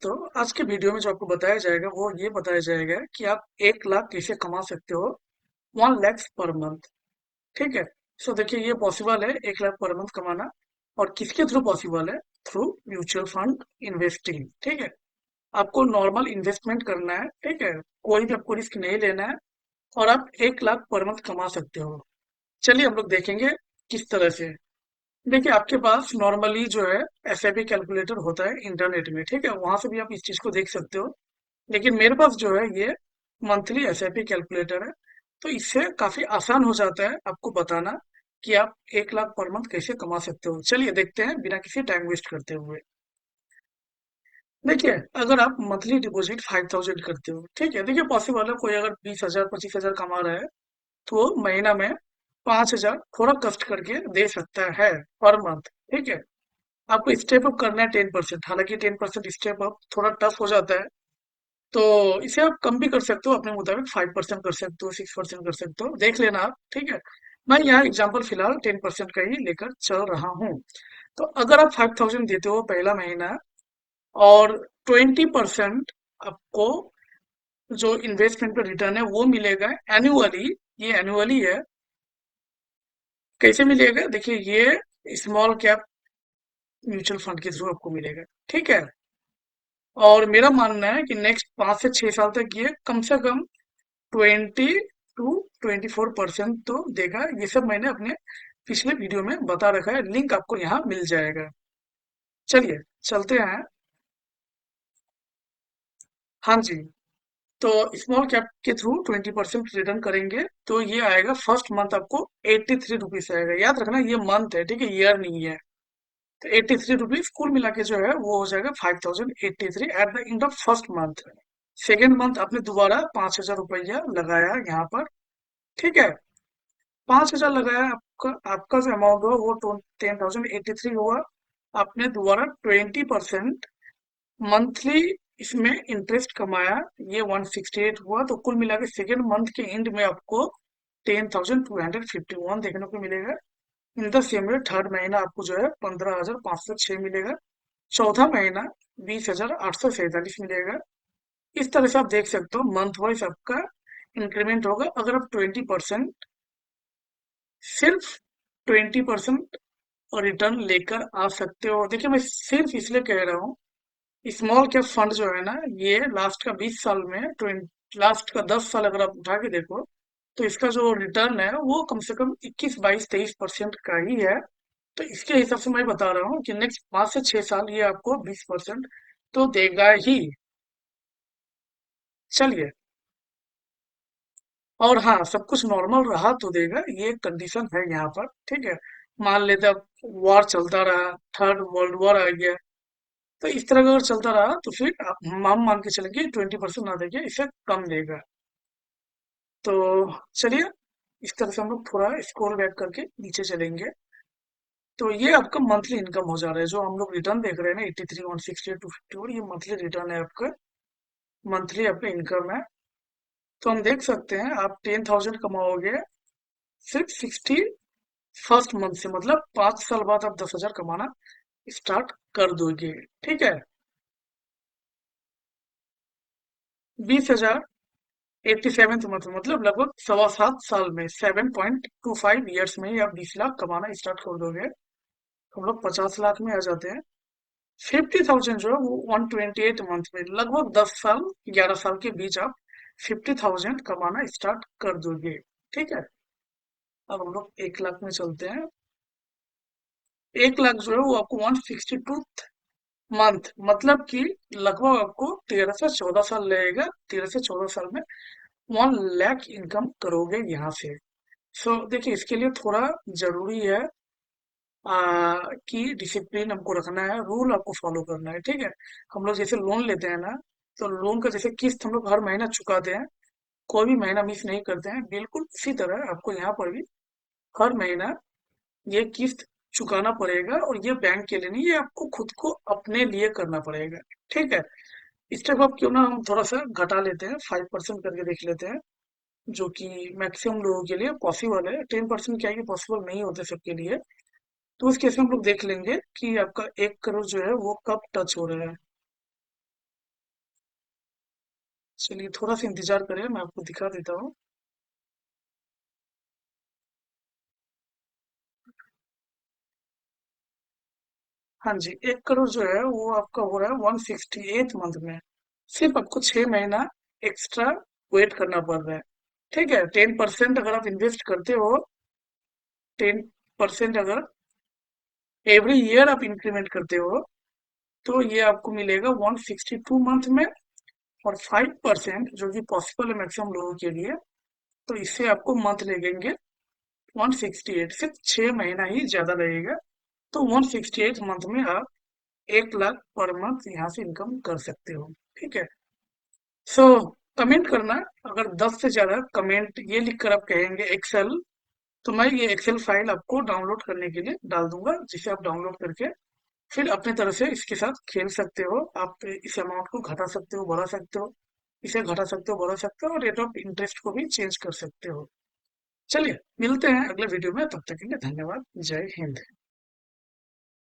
दोस्तों, आज के वीडियो में जो आपको बताया जाएगा वो ये बताया जाएगा कि आप 1 लाख कैसे कमा सकते हो 1 lakhs पर मंथ। ठीक है। सो देखिए, ये पॉसिबल है 1 लाख पर मंथ कमाना। और किसके थ्रू पॉसिबल है? Through mutual fund investing. ठीक है। आपको नॉर्मल इन्वेस्टमेंट करना है। ठीक है। कोई भी आपको रिस्क नहीं लेना है और आप 1 लाख पर मंथ कमा सकते हो। चलिए हम लोग देखेंगे किस तरह से। देखिए, आपके पास नॉर्मली जो है एसआईपी कैलकुलेटर होता है इंटरनेट में। ठीक है, वहां से भी आप इस चीज को देख सकते हो। लेकिन मेरे पास जो है ये मंथली एसआईपी कैलकुलेटर है। तो इससे काफी आसान हो जाता है आपको बताना कि आप 1 लाख पर मंथ कैसे कमा सकते हो। चलिए देखते हैं बिना किसी टाइम वेस्ट करते हुए। देखिए, अगर आप मंथली डिपॉजिट 5,000 करते हो, ठीक है, देखिए पॉसिबल है कोई अगर 20,000 25,000 कमा रहा है तो वो महीना में 5,000 थोड़ा कष्ट करके दे सकता है पर मंथ। ठीक है। आपको स्टेप अप करना है 10%। हालांकि 10% स्टेप अप थोड़ा टफ हो जाता है, तो इसे आप कम भी कर सकते हो अपने मुताबिक। 5% कर सकते हो, 6% कर सकते हो, देख लेना आप। ठीक है। मैं यहाँ एग्जांपल फिलहाल 10% का ही लेकर चल रहा हूँ। तो अगर आप 5,000 देते हो पहला महीना और 20% आपको जो इन्वेस्टमेंट पे रिटर्न है वो मिलेगा एनुअली। ये एनुअली है। कैसे मिलेगा? देखिए, ये स्मॉल कैप म्यूचुअल फंड के थ्रू आपको मिलेगा। ठीक है। और मेरा मानना है कि नेक्स्ट 5 से 6 साल तक ये कम से कम 20 to 24% तो देगा। ये सब मैंने अपने पिछले वीडियो में बता रखा है, लिंक आपको यहाँ मिल जाएगा। चलिए चलते हैं। हाँ जी। तो स्मॉल कैप के थ्रू 20% रिटर्न करेंगे तो ये आएगा फर्स्ट मंथ आपको 83 रुपीज आएगा। याद रखना ये मंथ है, ठीक है, ईयर नहीं है। तो 83 रुपीज कुल मिला के जो है वो हो जाएगा 5,083 at the end of first month. Second month आपने दोबारा 5,000 रुपया लगाया यहाँ पर। ठीक है। 5,000 लगाया, आपका आपका जो अमाउंट हुआ वो 10,083 हुआ। आपने दोबारा 20% मंथली इसमें इंटरेस्ट कमाया, ये 168 हुआ। तो कुल मिला के सेकेंड मंथ के एंड में आपको 10,251 देखने को मिलेगा। In the same way third महीना आपको जो है 15,506 मिलेगा। चौथा महीना 20,847 मिलेगा। इस तरह से आप देख सकते हो मंथ वाइज आपका इंक्रीमेंट होगा अगर आप 20%, सिर्फ 20% और रिटर्न लेकर आ सकते हो। देखिए, मैं सिर्फ इसलिए कह रहा हूँ, स्मॉल कैप फंड जो है ना, ये लास्ट का 20 साल में 20 लास्ट का 10 साल अगर आप उठा के देखो तो इसका जो रिटर्न है वो कम से कम 21 22 23% का ही है। तो इसके हिसाब से मैं बता रहा हूँ कि नेक्स्ट 5 से 6 साल ये आपको 20% तो देगा ही। चलिए। और हाँ, सब कुछ नॉर्मल रहा तो देगा, ये कंडीशन है यहाँ पर। ठीक है। मान लेते अब वॉर चलता रहा, थर्ड वर्ल्ड वॉर आ गया, तो इस तरह का अगर चलता रहा तो फिर हम मान के चलेंगे 20% ना देके इसे कम देगा। तो चलिए, इस तरह से हम लोग थोड़ा स्क्रॉल बैक करके नीचे चलेंगे। तो ये आपका मंथली इनकम हो जा रहा है। जो हम लोग रिटर्न देख रहे हैं ना, 83 168 254, ये मंथली रिटर्न है आपका। मंथली आपका इनकम है। तो हम देख सकते हैं आप 10,000 कमाओगे सिर्फ 61st मंथ से, मतलब 5 साल बाद आप 10,000 कमाना स्टार्ट कर दोगे। ठीक है। 20,000 87th मंथ मतलब लगभग 7.25 साल में, 7.25 ईयर्स में ही आप 20 लाख कमाना स्टार्ट कर दोगे। हम लोग 50 लाख में आ जाते हैं। 50,000 जो है वो 128 मंथ में, लगभग 10 साल 11 साल के बीच आप 50,000 कमाना स्टार्ट कर दोगे। ठीक है। अब हम लोग 1 लाख में चलते हैं। 1 लाख जो है वो आपको 162 मंथ, मतलब कि लगभग आपको 13 से 14 साल लगेगा। 13 से 14 साल में 1 लाख इनकम करोगे यहाँ से। सो देखिए, इसके लिए थोड़ा जरूरी है कि डिसिप्लिन हमको रखना है, रूल आपको फॉलो करना है। ठीक है। हम लोग जैसे लोन लेते हैं ना, तो लोन का जैसे किस्त हम लोग हर महीना चुकाते हैं, कोई भी महीना मिस नहीं करते हैं, बिल्कुल उसी तरह आपको यहाँ पर भी हर महीना ये किस्त चुकाना पड़ेगा। और ये बैंक के लिए नहीं, ये आपको खुद को अपने लिए करना पड़ेगा। ठीक है। इस टाइप आप क्यों ना हम थोड़ा सा घटा लेते हैं, 5% करके देख लेते हैं, जो कि मैक्सिमम लोगों के लिए पॉसिबल है। 10% क्या है कि पॉसिबल नहीं होते सबके लिए। तो उस केस में हम लोग देख लेंगे कि आपका 1 करोड़ जो है वो कब टच हो रहा है। चलिए थोड़ा सा इंतजार करें, मैं आपको दिखा देता हूँ। हाँ जी, 1 करोड़ जो है वो आपका हो रहा है 168 मंथ में। सिर्फ आपको 6 महीना एक्स्ट्रा वेट करना पड़ रहा है। ठीक है, 10% अगर आप इन्वेस्ट करते हो, 10% अगर एवरी ईयर आप इंक्रीमेंट करते हो, तो ये आपको मिलेगा 162 मंथ में। और 5% जो कि पॉसिबल है मैक्सिमम लोगों के लिए, तो इससे आपको मंथ लगेंगे 168। सिर्फ 6 महीना ही ज्यादा लगेगा। तो 168 मंथ में आप 1 लाख पर मंथ यहाँ से इनकम कर सकते हो। ठीक है। सो कमेंट करना, अगर 10 से ज्यादा कमेंट ये लिख कर आप कहेंगे एक्सेल, तो मैं ये एक्सेल फाइल आपको डाउनलोड करने के लिए डाल दूंगा, जिसे आप डाउनलोड करके फिर अपने तरह से इसके साथ खेल सकते हो। आप इस अमाउंट को घटा सकते हो, बढ़ा सकते हो, इसे घटा सकते हो, बढ़ा सकते हो, और रेट ऑफ इंटरेस्ट को भी चेंज कर सकते हो। चलिए मिलते हैं अगले वीडियो में, तब तक के लिए धन्यवाद। जय हिंद।